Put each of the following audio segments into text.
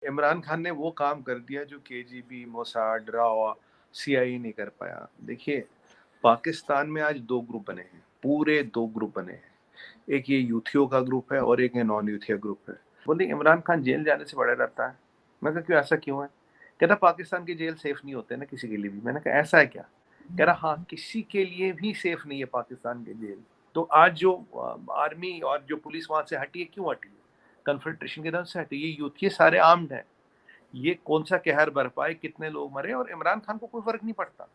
इमरान खान ने वो काम कर दिया जो केजीबी, मोसाद, राव, सीआईए नहीं कर पाया। देखिए, पाकिस्तान में आज 2 ग्रुप बने हैं, पूरे 2 ग्रुप बने हैं। एक ये यूथियों का ग्रुप है और एक ये नॉन यूथिया ग्रुप है। बोले इमरान खान जेल जाने से बड़ा डरता है। मैं कहा क्यों, ऐसा क्यों है? कहता पाकिस्तान की जेल सेफ नहीं होते ना किसी के लिए भी। मैंने कहा ऐसा है क्या? कह रहा हाँ, किसी के लिए भी सेफ नहीं है पाकिस्तान की जेल। तो आज जो आर्मी और जो पुलिस वहां से हटी है, क्यों हटी है? कन्फ्रंटेशन के दौरान से हटी। ये यूथ, ये सारे आर्म्ड है। ये कौन सा कहर बरपाए, कितने लोग मरे, और इमरान खान को कोई फर्क नहीं पड़ता।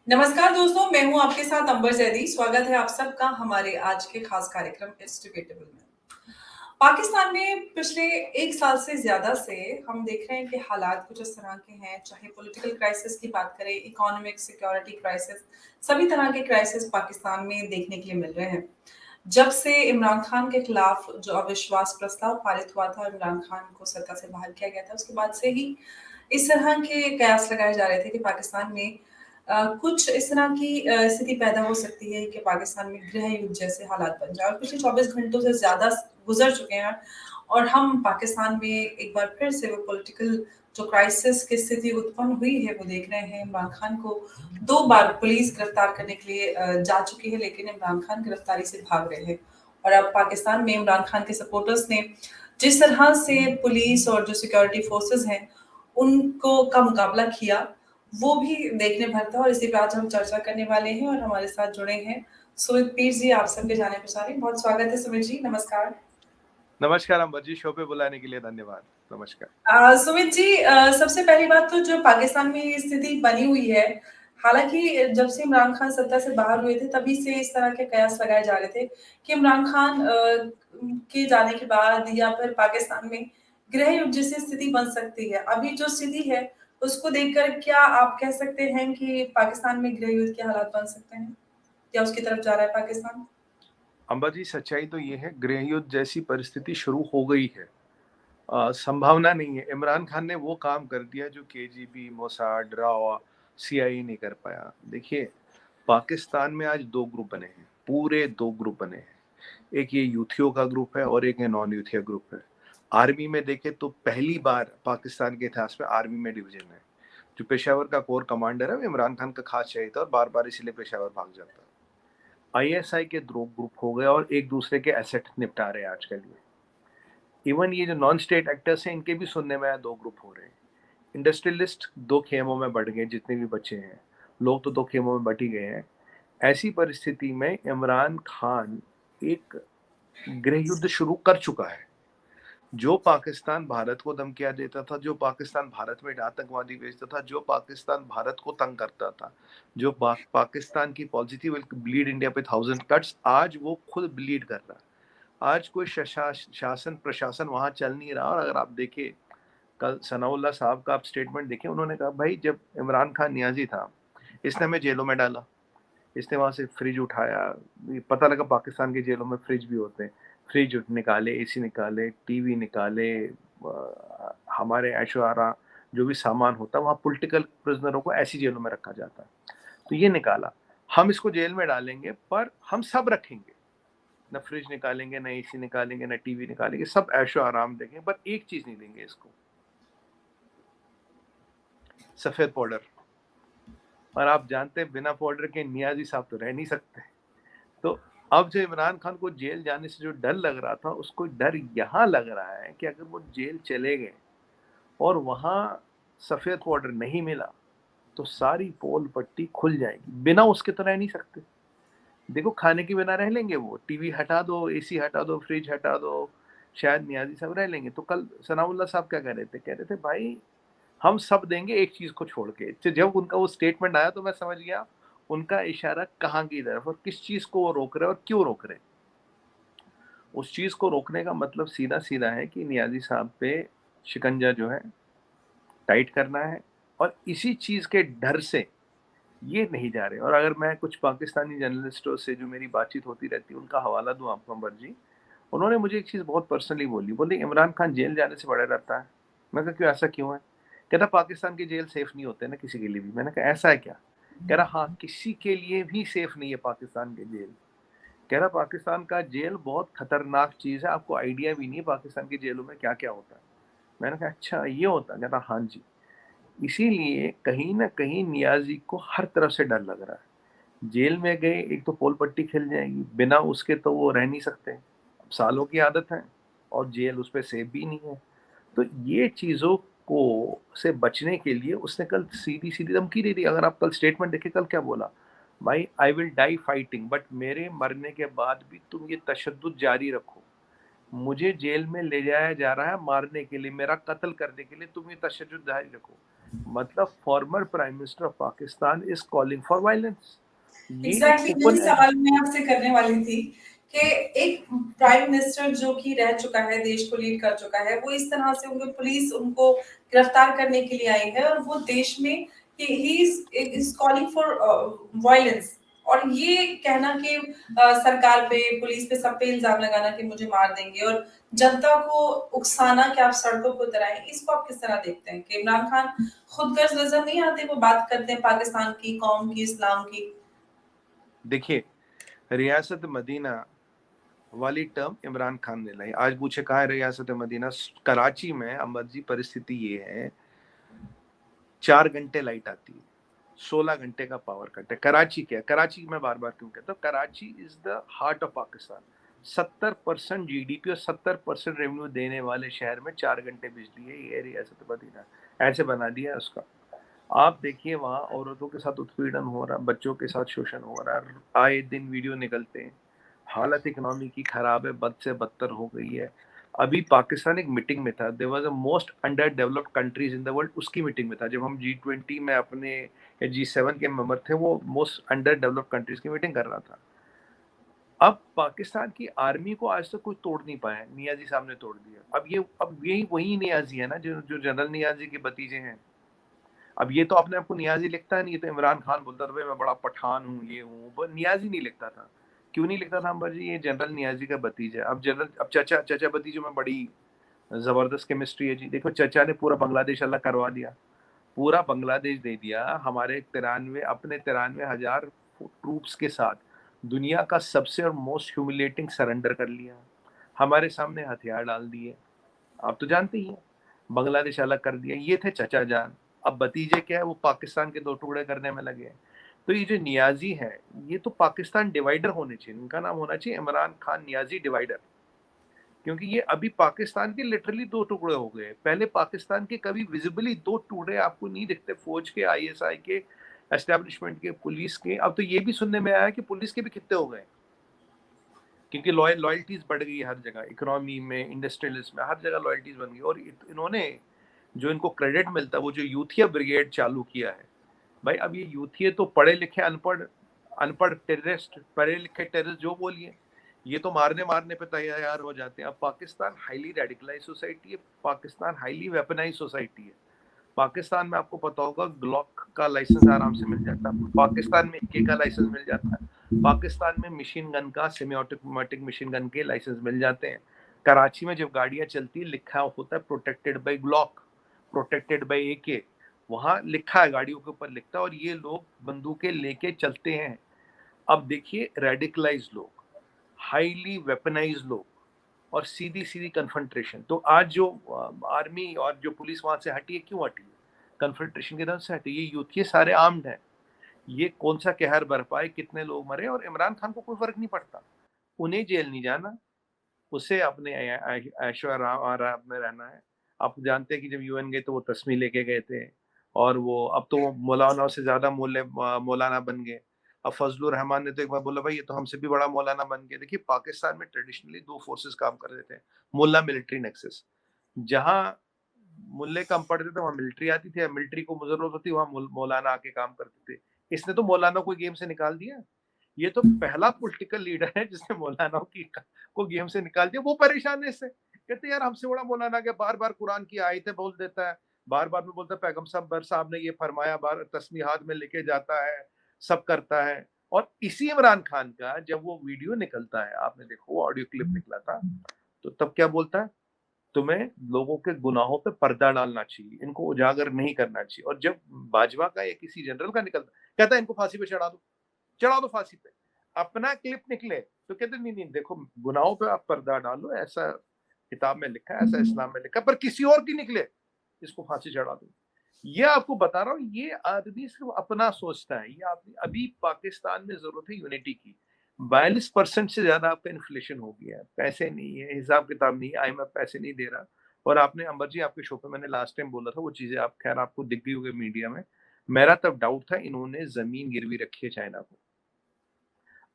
नमस्कार दोस्तों, मैं हूं आपके साथ अंबर जैदी। स्वागत है आप सबका हमारे आज के खास कार्यक्रम इट्स डिबेटेबल में। पाकिस्तान में पिछले 1 साल से ज़्यादा से हम देख रहे हैं कि हालात कुछ इस तरह के हैं, चाहे पॉलिटिकल क्राइसिस की बात करें, इकोनॉमिक, सिक्योरिटी क्राइसिस, सभी तरह के क्राइसिस पाकिस्तान में देखने के लिए मिल रहे हैं। जब से इमरान खान के खिलाफ जो अविश्वास प्रस्ताव पारित हुआ था और इमरान खान को सत्ता से बाहर किया गया था, उसके बाद से ही इस तरह के कयास लगाए जा रहे थे कि पाकिस्तान में कुछ इस तरह की स्थिति पैदा हो सकती है कि पाकिस्तान में गृह युद्ध जैसे हालात बन जाए और पिछले 24 घंटों से ज़्यादा गुजर चुके हैं और हम पाकिस्तान में एक बार फिर से वो पॉलिटिकल जो क्राइसिस की स्थिति उत्पन्न हुई है वो देख रहे हैं। इमरान खान को 2 बार पुलिस गिरफ्तार करने के लिए जा चुकी है, लेकिन इमरान खान गिरफ्तारी से भाग रहे हैं और अब पाकिस्तान में इमरान खान के सपोर्टर्स ने जिस तरह से पुलिस और जो सिक्योरिटी फोर्सेस हैं उनको का मुकाबला किया, वो भी देखने भर था और इसी पे आज हम चर्चा करने वाले हैं और हमारे साथ जुड़े हैं सुमित पीर जी, आप सबके जाने-पहचाने। बहुत स्वागत है सुमित जी, नमस्कार। नमस्कार अंबर जी, शो पे बुलाने के लिए धन्यवाद। नमस्कार। सुमित जी, सबसे पहली बात तो जो पाकिस्तान में ये स्थिति बनी हुई है, हालाँकि जब से इमरान खान सत्ता से बाहर हुए थे, तभी से इस तरह के कयास लगाए जा रहे थे कि इमरान खान के जाने के बाद या फिर पाकिस्तान में गृह युद्ध जैसी स्थिति बन सकती है। अभी जो स्थिति है, उसको देखकर क्या आप कह सकते हैं कि पाकिस्तान में गृह युद्ध के हालात बन सकते हैं? या उसकी तरफ जा रहा है पाकिस्तान? अंबर जी, सच्चाई तो ये है, गृह युद्ध जैसी परिस्थिति शुरू हो गई है। संभावना नहीं है। इमरान खान ने वो काम कर दिया जो केजीबी, मोसाद, राव, सीआईए नहीं कर पाया। देखिए, पाकिस्तान में आज 2 ग्रुप बने हैं, पूरे 2 ग्रुप बने हैं। एक ये यूथियों का ग्रुप है और एक ये नॉन यूथिया ग्रुप है। आर्मी में देखें तो पहली बार पाकिस्तान के इतिहास में आर्मी में डिवीजन है। जो पेशावर का कोर कमांडर है वो इमरान खान का खास शहीद था और बार-बार इसीलिए पेशावर भाग जाता है। आईएसआई के 2 ग्रुप हो गए और एक दूसरे के एसेट निपटा रहे हैं आज के लिए। इवन ये जो नॉन स्टेट एक्टर्स हैं, इनके भी सुनने में आया 2 ग्रुप हो रहे हैं। इंडस्ट्रियलिस्ट 2 खेमों में बँट गए, जितने भी बचे हैं। लोग तो 2 खेमों में बँट ही गए हैं। ऐसी परिस्थिति में इमरान खान एक गृह युद्ध शुरू कर चुका है। जो पाकिस्तान भारत को धमकियाँ देता था, जो पाकिस्तान भारत में आतंकवादी भेजता था, जो पाकिस्तान भारत को तंग करता था, जो पाकिस्तान की पॉलिसी थी बल्कि ब्लीड इंडिया पे 1000 कट्स, आज वो खुद ब्लीड कर रहा है। आज कोई शासन प्रशासन वहाँ चल नहीं रहा। और अगर आप देखें, कल सनाउल्लाह साहब का आप स्टेटमेंट देखें, उन्होंने कहा भाई जब इमरान खान नियाजी था, इसने हमें जेलों में डाला, इसने वहाँ से फ्रिज उठाया। पता लगा पाकिस्तान की जेलों में फ्रिज भी होते हैं। फ्रिज निकाले, एसी निकाले, टीवी निकाले, हमारे ऐशो आरा जो भी सामान होता है, वहाँ पॉलिटिकल प्रिजनरों को ऐसी जेलों में रखा जाता है। तो ये निकाला, हम इसको जेल में डालेंगे पर हम सब रखेंगे, न फ्रिज निकालेंगे, न एसी निकालेंगे, न टीवी निकालेंगे, सब ऐशो आराम देंगे, पर एक चीज नहीं देंगे इसको, सफेद पाउडर। और आप जानते हैं बिना पाउडर के नियाजी साहब तो रह नहीं सकते। तो अब जो इमरान खान को जेल जाने से जो डर लग रहा था, उसको डर यहाँ लग रहा है कि अगर वो जेल चले गए और वहाँ सफेद पाउडर नहीं मिला तो सारी पोल पट्टी खुल जाएगी। बिना उसके तो रह नहीं सकते। देखो, खाने के बिना रह लेंगे, वो टीवी हटा दो, एसी हटा दो, फ्रिज हटा दो, शायद नियाजी साहब रह लेंगे। तो कल सनाउल्लाह साहब क्या कह रहे थे भाई हम सब देंगे एक चीज को छोड़ के। तो जब उनका वो स्टेटमेंट आया तो मैं समझ गया उनका इशारा कहाँ की तरफ और किस चीज को वो रोक रहे हैं और क्यों रोक रहे हैं। उस चीज को रोकने का मतलब सीधा सीधा है कि नियाजी साहब पे शिकंजा जो है टाइट करना है। और इसी चीज के डर से ये नहीं जा रहे। और अगर मैं कुछ पाकिस्तानी जर्नलिस्टों से जो मेरी बातचीत होती रहती है उनका हवाला दूं आपको अंबर जी, उन्होंने मुझे एक चीज़ बहुत पर्सनली बोली, बोली इमरान खान जेल जाने से बड़ा डरता है। मैं कहा क्यों, ऐसा क्यों है? कहता पाकिस्तान की जेल सेफ नहीं होते ना किसी के लिए भी। मैंने कहा ऐसा है क्या? कह रहा हाँ, किसी के लिए भी सेफ नहीं है पाकिस्तान की जेल। कह रहा पाकिस्तान का जेल बहुत खतरनाक चीज़ है, आपको आइडिया भी नहीं है पाकिस्तान की जेलों में क्या क्या होता है। मैंने कहा अच्छा ये होता है? कहता हाँ जी। इसीलिए कहीं ना कहीं नियाजी को हर तरफ से डर लग रहा है। जेल में गए एक तो पोल पट्टी खिल जाएगी, बिना उसके तो वो रह नहीं सकते, अब सालों की आदत है, और जेल उस पर सेफ भी नहीं है। तो ये चीज़ों को से बचने के लिए उसने कल सीधी सीधी धमकी दे दी। अगर आप कल स्टेटमेंट देखें, कल क्या बोला, भाई I will die fighting, but मेरे मरने के बाद भी तुम ये तशद्दुद जारी रखो। मुझे जेल में ले जाया जा रहा है मारने के लिए, मेरा कत्ल करने के लिए, तुम ये तशद्दुद जारी रखो। मतलब former prime minister of Pakistan is calling for violence. ये एक एग्जैक्टली ओपन यही सवाल मैं आपसे करने वाली थी कि एक प्राइम मिनिस्टर जो कि रह चुका है, देश को लीड कर चुका है, वो इस तरह से उनके पुलिस उनको गिरफ्तार करने के लिए आई है और वो देश में he is calling for violence. और ये कहना कि सरकार पे, पुलिस पे, सब पे इल्जाम लगाना कि मुझे मार देंगे, और जनता को उकसाना कि आप सड़कों को उतर आए, इसको आप किस तरह देखते हैं कि इमरान खान खुद गर्ज नजर नहीं आते, वो बात करते हैं पाकिस्तान की, कौम की, इस्लाम की। देखिए, रियासत मदीना वाली टर्म इमरान खान ने लाई। आज पूछे कहाँ है रियासत मदीना? कराची में अमर जी परिस्थिति ये है, 4 घंटे लाइट आती है, 16 घंटे का पावर कट है। कराची क्या है? कराची मैं बार बार क्यों कहता हूँ, Karachi is the heart of Pakistan. 70% GDP और 70% रेवेन्यू देने वाले शहर में 4 घंटे बिजली है, ये रियासत मदीना ऐसे बना दिया है उसका। आप देखिए वहाँ औरतों के साथ उत्पीड़न हो रहा है, बच्चों के साथ शोषण हो रहा है, आए दिन वीडियो निकलते हैं। हालत इकोनॉमी की खराब है, बद से बदतर हो गई है। अभी पाकिस्तान एक मीटिंग में था, there was a most under developed countries in the world, उसकी मीटिंग में था। जब हम G20 में अपने या G7 के मेंबर थे, वो मोस्ट अंडर डेवलप्ड कंट्रीज की मीटिंग कर रहा था। अब पाकिस्तान की आर्मी को आज तक कोई तोड़ नहीं पाया, नियाजी साहब ने तोड़ दिया। अब यही वही नियाजी है ना जो जो जनरल नियाजी के भतीजे हैं। अब ये तो अपने आपको नियाजी लिखता नहीं, ये तो इमरान खान बोलता था भाई मैं बड़ा पठान हूँ, ये हूँ, पर नियाजी नहीं लिखता था। क्यों नहीं लिखता था अंबर जी? ये जनरल नियाजी का भतीजा है। अब चचा चचा भतीजों में बड़ी जबरदस्त केमिस्ट्री है जी। देखो चचा ने पूरा बांग्लादेश अलग करवा दिया, पूरा बांग्लादेश दे दिया हमारे 93,000 ट्रूप्स के साथ। दुनिया का सबसे और मोस्ट ह्यूमिलेटिंग सरेंडर कर लिया, हमारे सामने हथियार डाल दिए। आप तो जानते ही हैं, बांग्लादेश अलग कर दिया। ये थे चचा जान। अब भतीजे क्या है, वो पाकिस्तान के दो टुकड़े करने में लगे हैं। तो ये जो नियाजी है, ये तो पाकिस्तान डिवाइडर होने चाहिए, इनका नाम होना चाहिए इमरान खान नियाजी डिवाइडर। क्योंकि ये अभी पाकिस्तान के लिटरली दो टुकड़े हो गए। पहले पाकिस्तान के कभी विजिबली दो टुकड़े आपको नहीं दिखते, फौज के, आईएसआई के, एस्टेब्लिशमेंट के, पुलिस के। अब तो ये भी सुनने में आया कि पुलिस के भी कितने हो गए, क्योंकि लॉयल्टीज बढ़ गई हर जगह, इकोनॉमी में, इंडस्ट्रियलिस्ट में, हर जगह लॉयल्टीज बन गई। और इन्होंने जो इनको क्रेडिट मिलता है, वो जो यूथिया ब्रिगेड चालू किया है, भाई अब ये यूथिया तो पढ़े लिखे अनपढ़, अनपढ़ टेररिस्ट, पढ़े लिखे टेररिस्ट जो बोलिए, ये तो मारने मारने पे तैयार हो जाते हैं। अब पाकिस्तान हाईली रेडिकलाइज सोसाइटी है, पाकिस्तान हाईली वेपनाइज सोसाइटी है। पाकिस्तान में आपको पता होगा ग्लॉक का लाइसेंस आराम से मिल जाता है, पाकिस्तान में AK का लाइसेंस मिल जाता है, पाकिस्तान में मशीन गन का, सेमी ऑटोमेटिक मशीन गन के लाइसेंस मिल जाते हैं। कराची में जब गाड़ियां चलती है लिखा होता है protected by Glock, protected by AK, वहां लिखा है, गाड़ियों के ऊपर लिखता है, और ये लोग बंदूकें लेके चलते हैं। अब देखिए रेडिकलाइज लोग, हाईली वेपनाइज लोग, और सीधी सीधी कन्फ्रंट्रेशन। तो आज जो आर्मी और जो पुलिस वहां से हटी है, क्यों हटी है? कन्फ्रंट्रेशन की तरफ से हटी। ये यूथ ये सारे आर्म्ड हैं, ये कौन सा कहर बरपाए, कितने लोग मरे, और इमरान खान को कोई फर्क नहीं पड़ता। उन्हें जेल नहीं जाना, उसे अपने ऐशो आराम में रहना है। आप जानते हैं कि जब UN गए तो वो तस्वीर लेके गए थे, और वो अब तो वो मौलाना से ज्यादा मौलाना बन गए। अब फजलुर रहमान ने तो एक बार बोला भाई ये तो हमसे भी बड़ा मौलाना बन गए। देखिए पाकिस्तान में ट्रेडिशनली दो फोर्सेस काम कर रहे थे, मुल्ला मिलिट्री नेक्सस। जहां मुल्ले कम पड़ते थे वहां मिलिट्री आती थी, मिलिट्री को जरूरत होती वहां मौलाना आके काम करते थे। इसने तो मौलाना को गेम से निकाल दिया। ये तो पहला पॉलिटिकल लीडर है जिसने मौलाना को गेम से निकाल दिया। वो परेशान है इससे, कहते यार हमसे बड़ा मौलाना के बार बार कुरान की आयतें बोल देता है, बार बार में बोलता है पैगम्बर साहब ने ये फरमाया, बार तस्बीह हाथ में लेके जाता है, सब करता है। और इसी इमरान खान का जब वो वीडियो निकलता है, आपने देखो वो ऑडियो क्लिप निकला था, तो तब क्या बोलता है, तुम्हें लोगों के गुनाहों पे पर्दा डालना चाहिए, इनको उजागर नहीं करना चाहिए। और जब बाजवा का या किसी जनरल का निकलता, कहता है इनको फांसी पे चढ़ा दो फांसी पे। अपना क्लिप निकले तो कहते नहीं नहीं, देखो गुनाहों पे आप पर्दा डालो, ऐसा किताब में लिखा है, ऐसा इस्लाम में लिखा है, पर किसी और की निकले इसको फांसी चढ़ा दो। ये आपको बता रहा हूँ, ये आदमी सिर्फ अपना सोचता है। ये आदमी, अभी पाकिस्तान में जरूरत है यूनिटी की। 42% से ज्यादा आपका इन्फ्लेशन हो गया है, पैसे नहीं है, हिसाब किताब नहीं है, IMF पैसे नहीं दे रहा। और आपने अंबर जी आपके शो पे मैंने लास्ट टाइम बोला था वो चीजें, आप खैर आपको दिख गई होगी मीडिया में। मेरा तब डाउट था इन्होंने जमीन गिरवी रखी है चाइना को।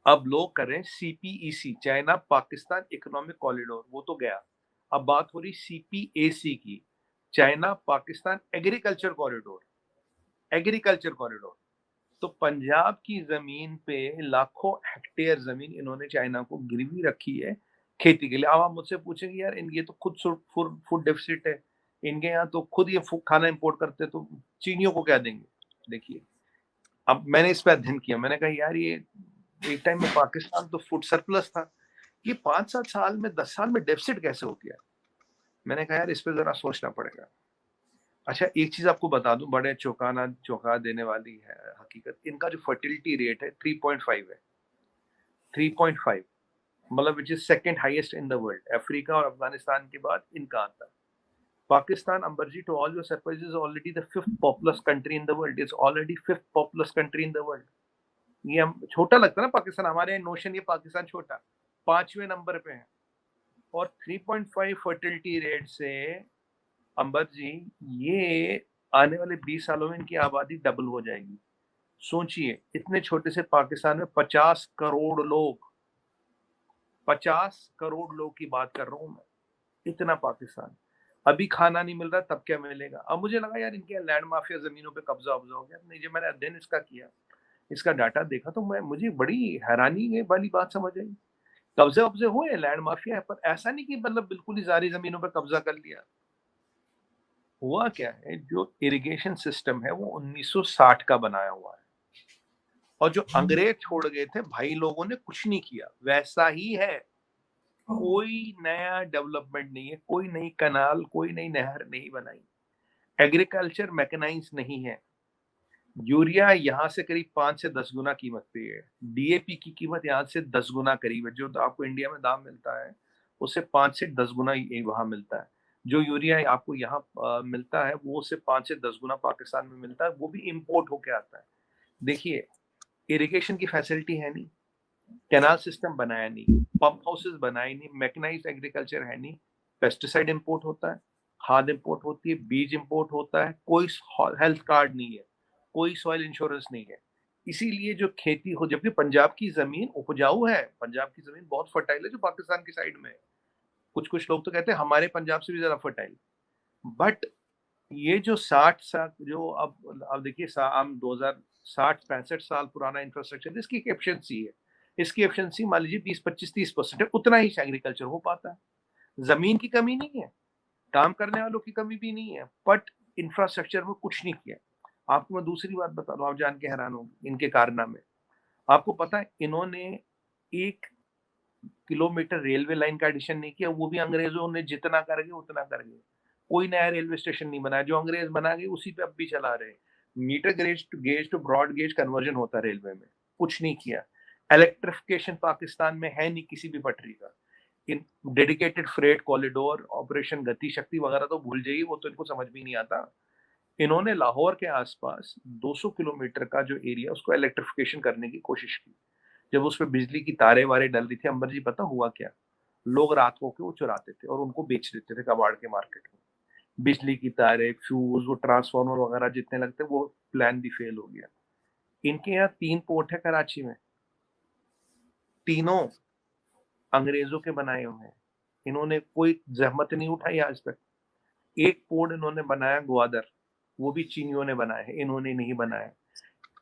अब लोग कर रहे हैं CPEC, China Pakistan economic corridor, वो तो गया। अब बात हो रही CPAC की, चाइना पाकिस्तान एग्रीकल्चर कॉरिडोर। तो पंजाब की जमीन पे लाखों हेक्टेयर जमीन इन्होंने चाइना को गिरवी रखी है खेती के लिए। अब आप मुझसे पूछेंगे यार ये तो खुद फूड डेफिसिट है, इनके यहाँ तो खुद ये खाना इंपोर्ट करते हैं, तो चीनियों को क्या देंगे। देखिए, अब मैंने इस पर अध्ययन किया, मैंने कहा यार ये एक टाइम में पाकिस्तान तो फूड सरप्लस था, ये 5-7 साल में 10 साल में डेफिसिट कैसे हो गया। मैंने कहा यार इस पर जरा सोचना पड़ेगा। अच्छा, एक चीज आपको बता दूं, बड़े चौंका देने वाली है हकीकत, इनका जो फर्टिलिटी रेट है 3.5 है। 3.5 मतलब which is second highest in the world. Africa और अफगानिस्तान के बाद इनका आता है। Pakistan, Ambarji, to all your surprise, is already the 5th populous country in the world. It's already 5th populous country in the world. ये हम छोटा लगता है ना पाकिस्तान, हमारे नोशन ये पाकिस्तान छोटा, 5वें नंबर पे है। और 3.5 फर्टिलिटी रेट से अंबर जी, ये आने वाले 20 सालों में इनकी आबादी डबल हो जाएगी। सोचिए, इतने छोटे से पाकिस्तान में 50 करोड़ लोग की बात कर रहा हूं मैं, इतना पाकिस्तान। अभी खाना नहीं मिल रहा, तब क्या मिलेगा। अब मुझे लगा यार इनके लैंड माफिया जमीनों पे कब्जा हो गया। नहीं, जब मैंने अध्ययन इसका किया, इसका डाटा देखा, तो मुझे बड़ी हैरानी वाली बात समझ आई। कब्जे हुए, लैंड माफिया है, पर ऐसा नहीं कि मतलब बिल्कुल ही सारी जमीनों पर कब्जा कर लिया। हुआ क्या है, जो इरिगेशन सिस्टम है वो 1960 का बनाया हुआ है, और जो अंग्रेज छोड़ गए थे भाई लोगों ने कुछ नहीं किया, वैसा ही है। कोई नया डेवलपमेंट नहीं है, कोई नई कनाल, कोई नई नहर नहीं बनाई, एग्रीकल्चर मैकेनाइज नहीं है। यूरिया यहाँ से करीब 5 से 10 गुना कीमत पे है। DAP की कीमत यहाँ से 10 गुना करीब है। जो आपको इंडिया में दाम मिलता है उससे 5 से 10 गुना वहां मिलता है। जो यूरिया आपको यहाँ मिलता है वो उससे 5 से 10 गुना पाकिस्तान में मिलता है, वो भी इम्पोर्ट होके आता है। देखिए, इरिगेशन की फैसिलिटी है नहीं, कैनाल सिस्टम बनाया नहीं, पंप हाउसेस बनाए नहीं, मैकेनाइज्ड एग्रीकल्चर है नहीं, पेस्टिसाइड इंपोर्ट होता है, खाद इंपोर्ट होती है, बीज इंपोर्ट होता है, कोई हेल्थ कार्ड नहीं है, कोई सॉइल इंश्योरेंस नहीं है। इसीलिए जो खेती हो, जबकि पंजाब की जमीन उपजाऊ है, पंजाब की जमीन बहुत फर्टाइल है जो पाकिस्तान की साइड में है। कुछ कुछ लोग तो कहते हैं हमारे पंजाब से भी ज्यादा फर्टाइल। बट ये जो 60 साल, जो अब देखिए, हम 2060-65 साल पुराना इंफ्रास्ट्रक्चर, इसकी एफिशिएंसी है, इसकी एफिशिएंसी मान लीजिए 20-25-30% है, उतना ही एग्रीकल्चर हो पाता है। जमीन की कमी नहीं है, काम करने वालों की कमी भी नहीं है, बट इंफ्रास्ट्रक्चर में कुछ नहीं किया। आपको मैं दूसरी बात बता दूं, आप जान के हैरान होंगे इनके कारनामे। आपको पता है इन्होंने 1 किलोमीटर रेलवे लाइन का एडिशन नहीं किया, वो भी अंग्रेजों ने जितना कर गए उतना कर गए। कोई नया रेलवे स्टेशन नहीं बनाया, जो अंग्रेज बना गए उसी पे अब भी चला रहे। Metre gauge to broad gauge conversion होता है रेलवे में, कुछ नहीं किया। इलेक्ट्रिफिकेशन पाकिस्तान में है नहीं किसी भी पटरी का। इन डेडिकेटेड फ्रेट कॉरिडोर, ऑपरेशन गति शक्ति वगैरह तो भूल जाइए, वो तो इनको समझ भी नहीं आता। इन्होंने लाहौर के आसपास 200 किलोमीटर का जो एरिया, उसको इलेक्ट्रिफिकेशन करने की कोशिश की। जब उस पर बिजली की तारे वारे डल रही थी, अंबर जी पता हुआ क्या, लोग रात को वो चुराते थे और उनको बेच देते थे कबाड़ के मार्केट में। बिजली की तारे, फ्यूज, वो ट्रांसफार्मर वगैरह जितने लगते, वो प्लान भी फेल हो गया। इनके यहाँ 3 पोर्ट है कराची में, तीनों अंग्रेजों के बनाए हुए हैं। इन्होंने कोई जहमत नहीं उठाई आज तक। एक पोर्ट इन्होंने बनाया ग्वादर, वो भी चीनियों ने बनाया है, इन्होंने नहीं बनाया।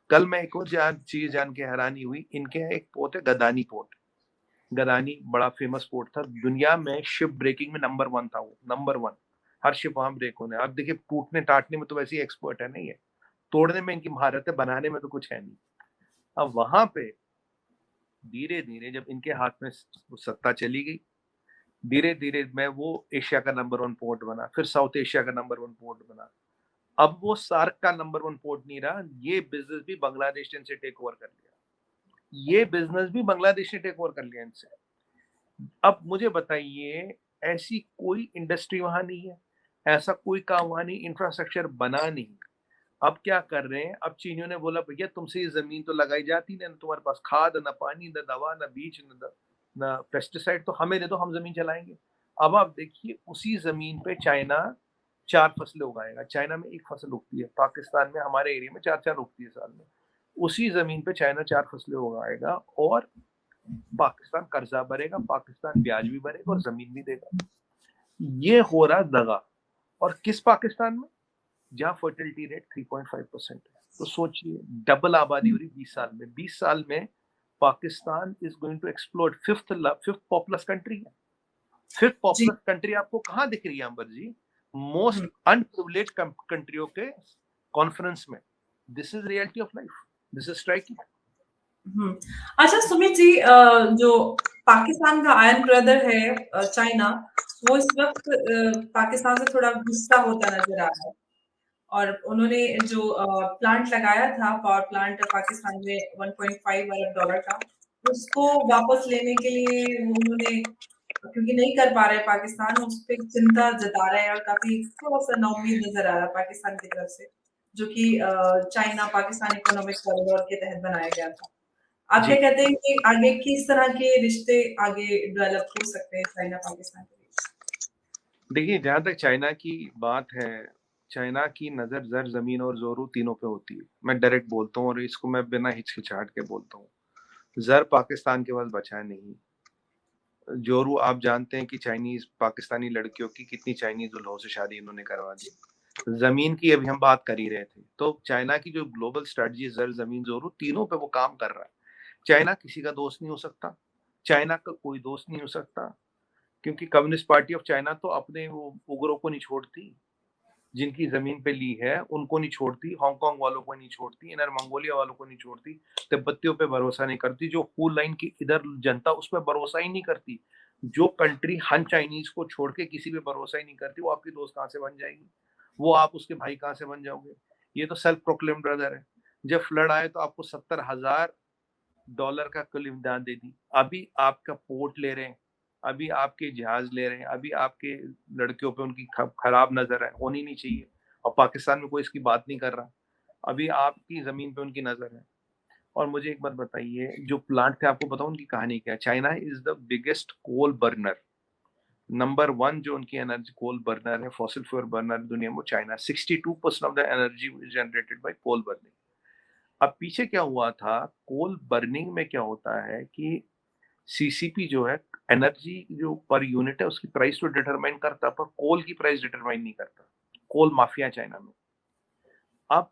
कल मैं एक और चीज जान के हैरानी हुई, इनके यहाँ एक पोर्ट है गदानी पोर्ट। गदानी बड़ा फेमस पोर्ट था, दुनिया में शिप ब्रेकिंग में नंबर 1 था वो, नंबर 1। हर शिप वहां ब्रेक होने। अब देखिए टूटने टाटने में तो वैसे ही एक्सपर्ट है नहीं है, तोड़ने में इनकी महारत है, बनाने में तो कुछ है नहीं। अब वहां पे धीरे धीरे जब इनके हाथ में सत्ता चली गई, धीरे धीरे में वो एशिया का नंबर 1 पोर्ट बना, फिर साउथ एशिया का नंबर 1 पोर्ट बना। अब वो सार्क का नंबर 1 पोर्ट नहीं रहा, ये बिजनेस भी बांग्लादेश ने इनसे टेक ओवर कर लिया। ये बिजनेस भी बांग्लादेश ने टेक ओवर कर लिया इनसे। अब मुझे बताइए, ऐसी कोई इंडस्ट्री वहां नहीं है, ऐसा कोई काम वहां नहीं, इंफ्रास्ट्रक्चर बना नहीं। अब क्या कर रहे हैं, अब चीनियों ने बोला भैया तुमसे ये जमीन तो लगाई जाती नहीं, तुम्हारे पास खाद न पानी न दवा न बीज न पेस्टिसाइड, तो हमें दे दो, हम जमीन चलाएंगे। अब आप देखिए उसी जमीन पे चाइना 4 फसलें उगाएगा। चाइना में 1 फसल उगती है, पाकिस्तान में हमारे एरिया में 4-4 उगती है साल में। उसी जमीन पे चाइना 4 फसलें उगाएगा और पाकिस्तान कर्जा भरेगा, पाकिस्तान ब्याज भी भरेगा और जमीन भी देगा। ये हो रहा दगा। और किस पाकिस्तान में, जहां फर्टिलिटी रेट 3.5% है। तो सोचिए डबल आबादी हो रही 20 साल में। 20 साल में Pakistan is going to explode. Fifth populous country है। फिफ्थ जी। पॉपुलस कंट्री आपको कहां दिख रही है अंबर जी? मोस्ट अनप्रिविलेज कंट्रियों के कॉन्फ्रेंस में। This is reality of life, this is striking. अच्छा सुमित जी, जो पाकिस्तान का आयन ब्रदर है चाइना, वो इस वक्त पाकिस्तान से थोड़ा गुस्सा होता नजर आ रहा है। और उन्होंने जो प्लांट लगाया था, पावर प्लांट पाकिस्तान में 1.5 अरब डॉलर का, उसको वापस लेने के लिए उन्होंने, क्योंकि नहीं कर पा रहे पाकिस्तान, उस पे चिंता जता रहे हैं और काफी थोड़ा-सा नाउम्मीद नज़र आ रहा है पाकिस्तान की तरफ से, जो कि चाइना पाकिस्तान इकोनॉमिक कॉरिडोर के तहत बनाया गया था। आप क्या जी कहते हैं कि आगे किस तरह के रिश्ते आगे डेवलप हो सकते हैं चाइना पाकिस्तान के बीच? देखिए, जहां तक चाइना की बात है, चाइना की नजर जर जमीन और जोरू तीनों पे होती है। मैं डायरेक्ट बोलता हूँ और इसको मैं बिना हिचकिचाहट के बोलता हूँ। जर पाकिस्तान के पास बचा नहीं। जोरू आप जानते हैं कि चाइनीज पाकिस्तानी लड़कियों की कितनी चाइनीज दुल्हों से शादी इन्होंने करवा दी। जमीन की अभी हम बात कर ही रहे थे, तो चाइना की जो ग्लोबल स्ट्रेटजी जर जमीन जोरू तीनों पे वो काम कर रहा है। चाइना किसी का दोस्त नहीं हो सकता, चाइना का कोई दोस्त नहीं हो सकता, क्योंकि कम्युनिस्ट पार्टी ऑफ चाइना तो अपने वो उग्रों को नहीं छोड़ती, जिनकी जमीन पे ली है उनको नहीं छोड़ती, हांगकांग वालों को नहीं छोड़ती, इनर मंगोलिया वालों को नहीं छोड़ती, तिब्बतियों पे भरोसा नहीं करती, जो फूल लाइन की इधर जनता उस पर भरोसा ही नहीं करती। जो कंट्री हन चाइनीज को छोड़ के किसी पे भरोसा ही नहीं करती, वो आपकी दोस्त कहाँ से बन जाएगी? वो आप उसके भाई कहाँ से बन जाओगे? ये तो सेल्फ प्रोक्लेम ब्रदर है। जब फ्लड आए तो आपको $70,000 का कुल इमदाद दे दी। अभी आपका पोर्ट ले रहे हैं, अभी आपके जहाज ले रहे हैं, अभी आपके लड़कियों पे उनकी खराब नजर है, होनी नहीं चाहिए। और पाकिस्तान में कोई इसकी बात नहीं कर रहा। अभी आपकी जमीन पे उनकी नजर है। और मुझे एक बात बताइए, जो प्लांट थे आपको बताऊं उनकी कहानी क्या है? China is the biggest coal burner. Number 1 जो उनकी एनर्जी कोल बर्नर है, फॉसिल फ्यूल बर्नर दुनिया में, China. 62% of the energy generated by coal burning. अब पीछे क्या हुआ था, कोल बर्निंग में क्या होता है कि सीसीपी जो है, एनर्जी जो पर यूनिट है उसकी प्राइस तो डिटरमाइन करता, पर कोल की प्राइस डिटरमाइन नहीं करता। कोल माफिया चाइना में। अब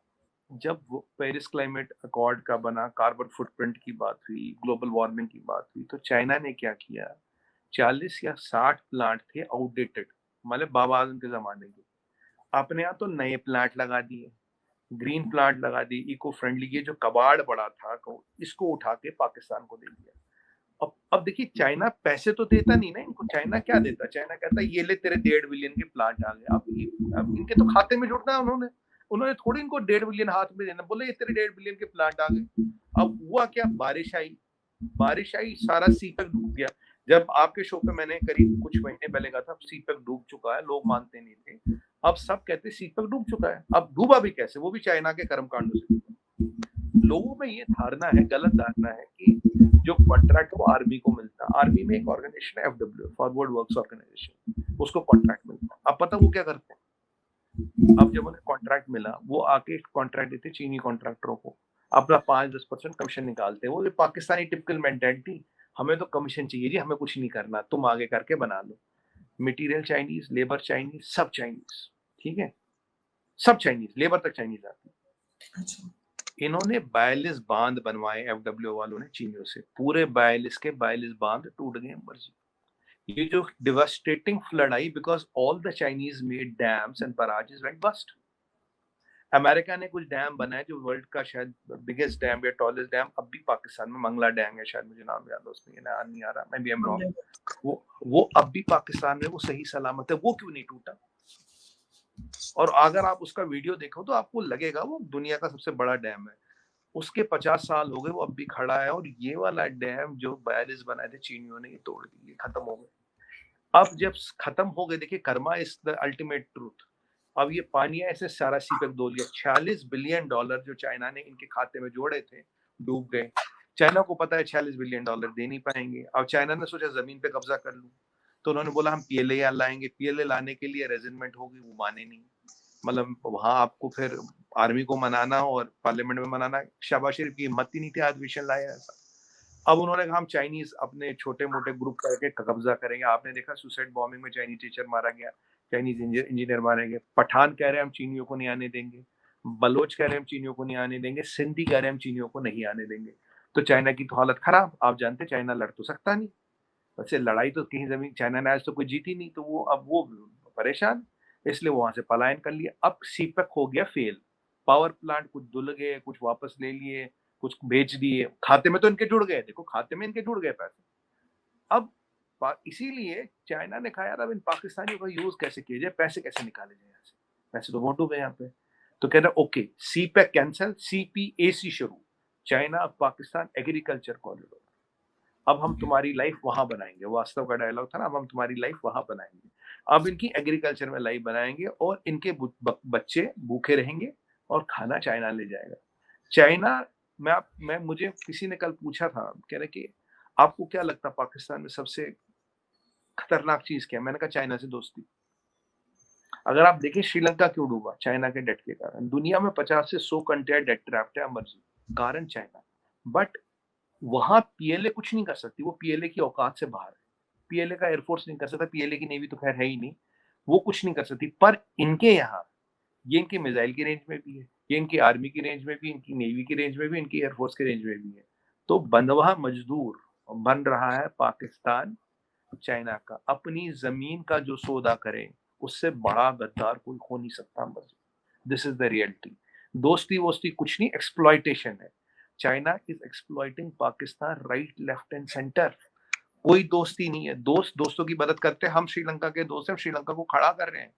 जब वो पेरिस क्लाइमेट अकॉर्ड का बना, कार्बन फुटप्रिंट की बात हुई, ग्लोबल वार्मिंग की बात हुई, तो चाइना ने क्या किया, 40 या 60 प्लांट थे आउटडेटेड, मतलब बाबा आजम के जमाने के। अपने यहाँ तो नए प्लांट लगा दिए, ग्रीन प्लांट लगा दी, इको फ्रेंडली। ये जो कबाड़ पड़ा था इसको उठा के पाकिस्तान को दे दिया। अब देखिए, चाइना पैसे तो देता नहीं ना इनको। चाइना क्या देता? चाइना कहता है ये ले तेरे 1.5 बिलियन के प्लांट आ गए। अब इनके तो खाते में जुड़ना है। उन्होंने उन्होंने थोड़ी इनको 1.5 बिलियन हाथ में देना, बोले ये तेरे 1.5 बिलियन के प्लांट आ गए। अब हुआ क्या, बारिश आई, सारा सीपेक डूब गया। जब आपके शो पे मैंने करीब कुछ महीने पहले कहा था सीपेक डूब चुका है, लोग मानते नहीं थे। अब सब कहते सीपेक डूब चुका है। अब डूबा भी कैसे? वो भी चाइना के कर्मकांडों से डूबा। लोगों में ये धारणा है, गलत धारणा है कि जो कॉन्ट्रैक्ट वो आर्मी को मिलता है। आर्मी में एक ऑर्गेनाइजेशन है एफडब्ल्यू, फॉरवर्ड वर्क्स ऑर्गेनाइजेशन, उसको कॉन्ट्रैक्ट मिलता है। अब पता वो क्या करते हैं, अब जब उन्हें कॉन्ट्रैक्ट मिला, वो आके कॉन्ट्रैक्ट देते चीनी कॉन्ट्रैक्टरों को, अपना 5-10% कमीशन निकालते हैं। वो पाकिस्तानी टिपिकल मेंटेलिटी, हमें तो कमीशन चाहिए जी, हमें कुछ नहीं करना, तुम आगे करके बना लो। मटेरियल चाइनीज, लेबर चाइनीज, सब चाइनीज। ठीक है, सब चाइनीज, लेबर तक चाइनीज आती है। अच्छा। इन्होंने 42 बांध बनवाए एफडब्ल्यू वालों ने चीनियों से। पूरे 42 के 42 बांध टूट गए अंबर जी। ये जो डिवास्टेटिंग फ्लड आई because all the Chinese made dams and barrages went bust. America ने कुछ डैम बनाए जो वर्ल्ड का शायद बिगेस्ट डैम या टॉलेस्ट डैम अब भी पाकिस्तान में, मंगला डैम है शायद, मुझे नाम याद है उसमें, नाम नहीं आ रहा, मैं बी एम रॉन्ग। वो अब भी पाकिस्तान में वो सही सलामत है, वो क्यों नहीं टूटा? और अगर आप उसका वीडियो देखो तो आपको लगेगा वो दुनिया का सबसे बड़ा डैम है। उसके 50 साल हो गए, वो अब भी खड़ा है। और ये वाला डैम जो 42 बनाए थे चीनियों ने, ये तोड़ दिए, ये खत्म हो गए। अब जब खत्म हो गए, देखिए Karma is the ultimate truth. अब ये पानी ऐसे सारा सी पे दो लिया। $46 बिलियन जो चाइना ने इनके खाते में जोड़े थे, डूब गए। चाइना को पता है $46 बिलियन दे नहीं पाएंगे। अब चाइना ने सोचा जमीन पे कब्जा कर लूं, तो उन्होंने बोला हम पीएलए लाएंगे। पीएलए लाने के लिए रेजिमेंट होगी, वो माने नहीं। मतलब वहां आपको फिर आर्मी को मनाना और पार्लियामेंट में मनाना, शहबाज शरीफ की हिम्मत ही नहीं थी आज विषय लाया ऐसा। अब उन्होंने कहा हम चाइनीज अपने छोटे मोटे ग्रुप करके कब्जा करेंगे। आपने देखा सुसाइड बॉम्बिंग में चाइनीज टीचर मारा गया, चाइनीज इंजीनियर मारे गए। पठान कह रहे हैं हम चीनियों को नहीं आने देंगे, बलोच कह रहे हैं हम चीनियों को नहीं आने देंगे, सिंधी कह रहे हैं हम चीनियों को नहीं आने देंगे। तो चाइना की तो हालत खराब। आप जानते चाइना लड़ तो सकता नहीं, वैसे लड़ाई तो कहीं जमीन चाइना ने आज तो कोई जीती नहीं, तो वो अब वो परेशान, इसलिए वो वहां से पलायन कर लिया। अब सीपेक हो गया फेल। पावर प्लांट कुछ धुल गए, कुछ वापस ले लिए, कुछ बेच दिए। खाते में तो इनके जुड़ गए, देखो खाते में इनके जुड़ गए पैसे। अब इसीलिए चाइना ने कहा यार अब इन पाकिस्तानियों का यूज कैसे किया जाए, पैसे कैसे निकाले जाए यहाँ से, पैसे तो बहुत डूबे यहाँ पे। तो कह रहे ओके सीपेक कैंसिल, सीपीएसी शुरू, चाइना पाकिस्तान एग्रीकल्चर कॉरिडोर। अब हम तुम्हारी लाइफ वहां बनाएंगे, वास्तव का डायलॉग था ना, अब हम तुम्हारी लाइफ वहां बनाएंगे। अब इनकी एग्रीकल्चर में लाइफ बनाएंगे और इनके बच्चे भूखे रहेंगे और खाना चाइना ले जाएगा। चाइना मैं मुझे किसी ने कल पूछा था, कह रहे कि आपको क्या लगता पाकिस्तान में सबसे खतरनाक चीज क्या है? मैंने कहा चाइना से दोस्ती। अगर आप देखें श्रीलंका क्यों डूबा, चाइना के डेट के कारण। दुनिया में 50 से 100 कंट्रियां डेट ट्रैप्ड है, अमर जी, कारण चाइना। बट वहां पीएलए कुछ नहीं कर सकती, वो पीएलए की औकात से बाहर है। पीएलए का एयरफोर्स नहीं कर सकता, पीएलए की नेवी तो खैर है ही नहीं, वो कुछ नहीं कर सकती। पर इनके यहाँ ये इनकी मिसाइल की रेंज में भी है, ये इनकी आर्मी की रेंज में भी, इनकी नेवी की रेंज में भी, इनकी एयरफोर्स की रेंज में भी है। तो बंधवा मजदूर बन रहा है पाकिस्तान चाइना का। अपनी जमीन का जो सौदा करे, उससे बड़ा गद्दार कोई हो नहीं सकता। बस दिस इज द रियलिटी। दोस्ती वोस्ती कुछ नहीं, एक्सप्लॉयटेशन है। China is exploiting Pakistan right left and centre. कोई दोस्ती नहीं है। दोस्त दोस्तों की मदद करते हैं। हम श्रीलंका के दोस्त हैं, श्रीलंका को खड़ा कर रहे हैं।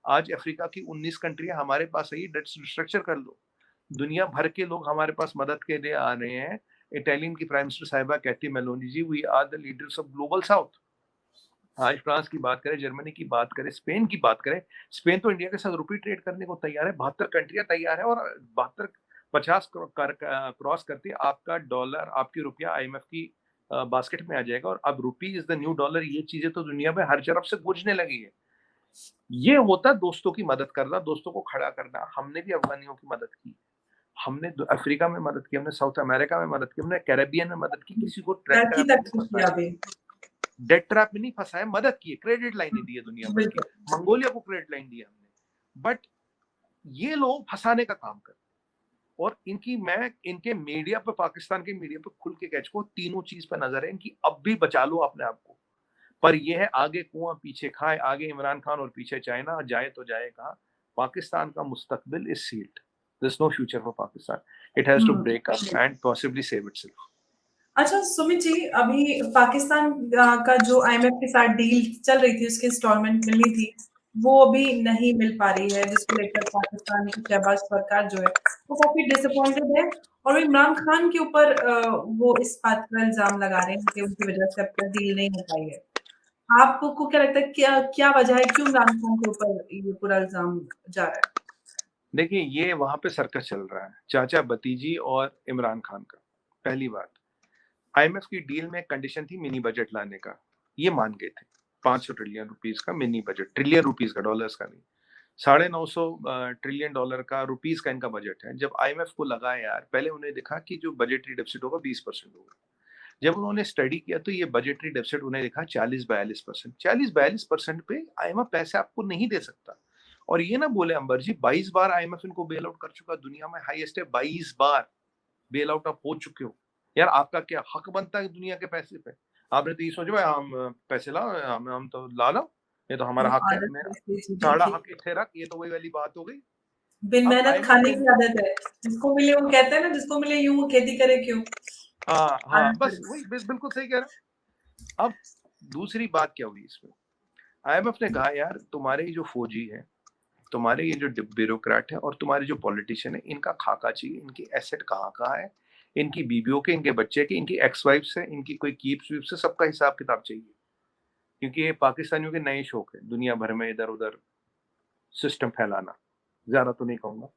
आज अफ्रीका की 19 कंट्रियां हमारे पास है, रिस्ट्रक्चर कर लो। दुनिया भर के लोग हमारे पास मदद के लिए आ रहे हैं। इटालियन की प्राइम मिनिस्टर साहिबा कहती Meloni ji, we are the leaders of global south. आज फ्रांस की बात करें, जर्मनी की बात करें, स्पेन की बात करें, स्पेन तो इंडिया के साथ रुपी ट्रेड करने को तैयार है। 72 कंट्रियां तैयार है, और 72 50 क्रॉस करती है आपका डॉलर, आपकी रुपया आईएमएफ की बास्केट में आ जाएगा। और अब रुपी इज द न्यू डॉलर। ये चीजें तो दुनिया में हर तरफ से गूंजने लगी है। ये होता दोस्तों की मदद करना, दोस्तों को खड़ा करना। हमने भी अफगानियों की मदद की, हमने अफ्रीका में मदद की, हमने साउथ अमेरिका में मदद की, हमने कैरेबियन में मदद की। किसी को टर्की तक किया भी, डेट ट्रैप में नहीं फंसाया, मदद की है, क्रेडिट लाइनें दी है दुनिया भर की। मंगोलिया को क्रेडिट लाइन दी हमने। बट ये लोग फंसाने का काम करते, और इनके मीडिया पे, पाकिस्तान के मीडिया पे खुल के कैच को तीनों चीज पे नजर है इनकी। अब भी बचा लो अपने आप को। पर यह है आगे कुआं पीछे खाए, आगे इमरान खान और पीछे चाइना, जाए तो जाए कहां। पाकिस्तान का मुस्तकबिल is sealed. There is no future for Pakistan. It has to break up and possibly save itself. अच्छा सुमित जी, अभी पाकिस्तान का जो आईएमएफ के साथ डील चल रही थी, उसकी इंस्टॉलमेंट मिलनी थी, वो अभी नहीं मिल पा रही है, जिसको लेकर पाकिस्तान की शहबाज सरकार जो है वो काफी डिसअपॉइंटेड है। और इमरान खान के ऊपर वो इस बात का इल्जाम लगा रहे हैं कि उनकी वजह से अब तक डील नहीं हो पाई है। आपको क्या लगता है, क्या क्या वजह है, क्यों इमरान खान के ऊपर ये पूरा इल्जाम जा रहा है? देखिए ये वहां पे सर्कस चल रहा है, चाचा भतीजी और इमरान खान का। पहली बात, आईएमएफ की डील में कंडीशन थी मिनी बजट लाने का, ये मान गए थे। 500 ट्रिलियन रुपीस का मिनी बजट, ट्रिलियन रुपीस का, डॉलर्स का नहीं। 950 ट्रिलियन डॉलर का, रुपीस का इनका बजट है। जब आईएमएफ को लगा यार, पहले उन्हें देखा कि जो बजटरी डेफिसिट होगा 20% होगा। जब उन्होंने स्टडी किया तो ये बजटरी डेफिसिट उन्हें दिखा 40-42%। 40-42% पे आईएमएफ पैसे आपको नहीं दे सकता। और ये ना बोले अंबर जी, 22 बार आईएमएफ इनको बेल आउट कर चुका, दुनिया में हाईएस्ट है, 22 बार बेल आउट आप हो चुके हो। यार आपका क्या हक बनता है दुनिया के पैसे पे? आपने तो ये सोचा भाई हम पैसे लाओ, हम तो ला लो, ये तो हमारा हक है, मैं जी, साड़ा देखिए, हक इत्थे रख, ये तो वही वाली बात हो गई। बिन अब मेहनत आईएमएफ खाने ने की आदत है। जिसको मिले वो कहते हैं ना, जिसको मिले यूँ वो खेती करे क्यों? हाँ, हाँ, आनंद बस है। वही बिल्कुल सही कह रहे हैं। अब दूसरी बात क्या हुई इसमें, आईएमएफ ने कहा यार तुम्हारे ये जो फौजी हैं, तुम्हारे ये जो ब्यूरोक्रेट है और तुम्हारे जो पॉलिटिशियन है, इनका खाका चाहिए, इनकी एसेट कहाँ-कहाँ है, इनकी बीवियों के, इनके बच्चे के, इनकी एक्स वाइफ से, इनकी कोई कीप्स वीप्स से, सबका हिसाब किताब चाहिए। क्योंकि ये पाकिस्तानियों के नए शौक है, दुनिया भर में इधर-उधर सिस्टम फैलाना, ज़्यादा तो नहीं कहूँगा।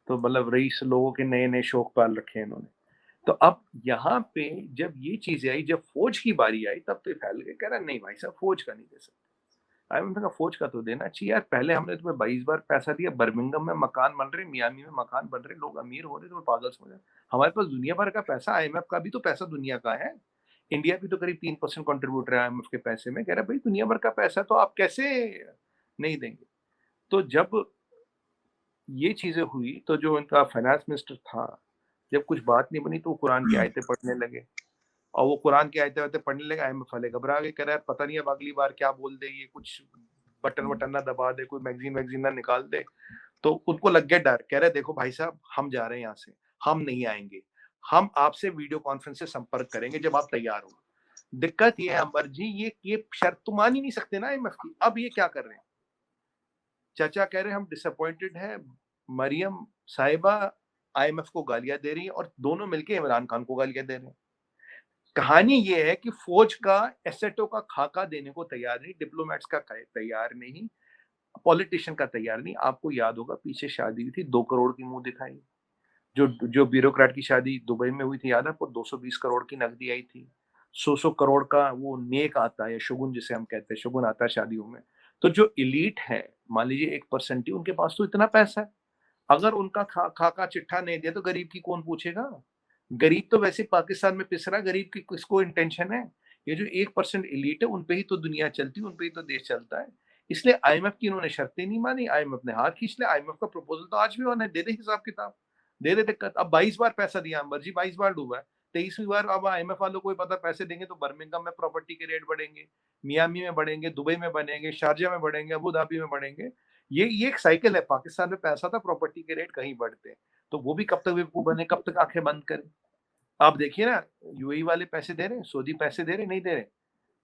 तो मतलब रईस लोगों के नए-नए शौक पाल रखे हैं इन्होंने। तो अब यहाँ पे जब ये चीज़ें आई, जब फौज की बारी आई, तब तो ये फैल गए, कह रहा नहीं भाई साहब फौज का नहीं दे सकते। आईएमएफ ने कहा फौज का तो देना चाहिए यार, पहले हमने तुम्हें 22 बार पैसा दिया, बर्मिंघम में मकान बन रहे, मियामी में मकान बन रहे, लोग अमीर हो रहे, तुम्हें पागल समझ रहे। हमारे पास दुनिया भर का पैसा, आईएमएफ का भी तो पैसा दुनिया का है। इंडिया भी तो करीब 3% कंट्रीब्यूटर है आईएमएफ के पैसे में। कह रहा भाई दुनिया भर का पैसा तो आप कैसे नहीं देंगे। तो जब ये चीजें हुई तो जो उनका फाइनेंस मिनिस्टर था, जब कुछ बात नहीं बनी तो वो कुरान की आयतें पढ़ने लगे, और वो कुरान की आयतें वायतें पढ़ने लगे। आईएमएफ वाले घबरा गए, कह रहा है पता नहीं अब अगली बार क्या बोल दे, ये कुछ बटन वटन ना दबा दे, कोई मैगजीन वैगजीन ना निकाल दे। तो उनको लग गया डर, कह रहे देखो भाई साहब हम जा रहे हैं यहाँ से, हम नहीं आएंगे, हम आपसे वीडियो कॉन्फ्रेंस से संपर्क करेंगे जब आप तैयार हो। दिक्कत ये है अंबर जी, ये शर्त तो मान ही नहीं सकते ना आईएमएफ की। अब ये क्या कर रहे हैं, चाचा कह रहे हैं हम डिसअपॉइंटेड हैं, मरियम साहिबा आईएमएफ को गालियां दे रही है और दोनों मिलके इमरान खान को गालियां दे रहे हैं। कहानी ये है कि फौज का एसेटों का खाका देने को तैयार नहीं, डिप्लोमेट्स का तैयार नहीं, पॉलिटिशियन का तैयार नहीं। आपको याद होगा पीछे शादी हुई थी, 2 करोड़ की मुंह दिखाई। जो जो ब्यूरोक्रेट की शादी दुबई में हुई थी, याद है आपको, 220 करोड़ की नकदी आई थी। 100 करोड़ का वो नेक आता है, शुगुन जिसे हम कहते हैं, शुगुन आता है शादियों में। तो जो इलीट है, मान लीजिए 1% ही, उनके पास तो इतना पैसा है। अगर उनका खाका चिट्ठा नहीं दिया तो गरीब की कौन पूछेगा। गरीब तो वैसे पाकिस्तान में पिस रहा है, गरीब की किसको इंटेंशन है। ये जो 1% एलीट है, उन पे ही तो दुनिया चलती है, उन पे ही तो देश चलता है। इसलिए आईएमएफ की इन्होंने शर्तें नहीं मानी, आईएमएफ ने हाथ खींच लिया। आईएमएफ का प्रपोजल तो आज भी ऑन है, दे दे हिसाब किताब, दे दे दिक्कत। अब 22 बार पैसा दिया अंबर जी, 22 बार डूबा है। 23वीं बार अब आईएमएफ वालों को भी पता पैसे देंगे तो बर्मिंघम में प्रॉपर्टी के रेट बढ़ेंगे, मियामी में बढ़ेंगे, दुबई में बढ़ेंगे, शारजा में बढ़ेंगे, अबू धाबी में बढ़ेंगे। ये एक साइकिल है, पाकिस्तान में पैसा था, प्रॉपर्टी के रेट कहीं बढ़ते हैं। तो वो भी कब तक बेवकूफ बने, कब तक आंखें बंद करें। आप देखिए ना, यूएई वाले पैसे दे रहे हैं, सऊदी पैसे दे रहे, नहीं दे रहे।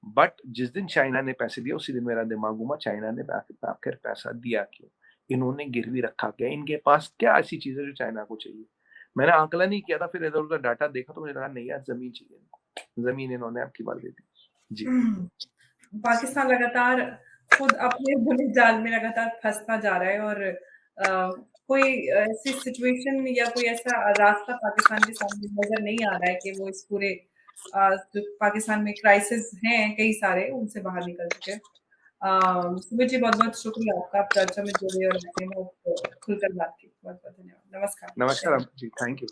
बट जिस दिन चाइना ने पैसे दिया उसी दिन मेरा दिमाग घूमा, चाइना ने आखिर पैसा दिया क्यों, इन्होंने गिरवी रखा क्या, इनके पास क्या ऐसी चीज है जो चाइना को चाहिए। मैंने आंकलन नहीं किया था, फिर इधर उधर डाटा देखा तो मुझे लगा नहीं यार जमीन चाहिए इनको। जमीन इन्होंने आपकी बार दे दी जी। पाकिस्तान लगातार खुद अपने बुरे जाल में लगातार फँसता जा रहा है और कोई ऐसी सिचुएशन या कोई ऐसा रास्ता पाकिस्तान के सामने नज़र नहीं आ रहा है कि वो इस पूरे जो पाकिस्तान में क्राइसिस हैं कई सारे, उनसे बाहर निकल सके। सुमित जी बहुत-बहुत शुक्रिया आपका, आप चर्चा में जुड़े और आपने बहुत खुलकर बात की। बहुत-बहुत धन्यवाद। नमस्कार। नमस्कार जी, थैंक यू।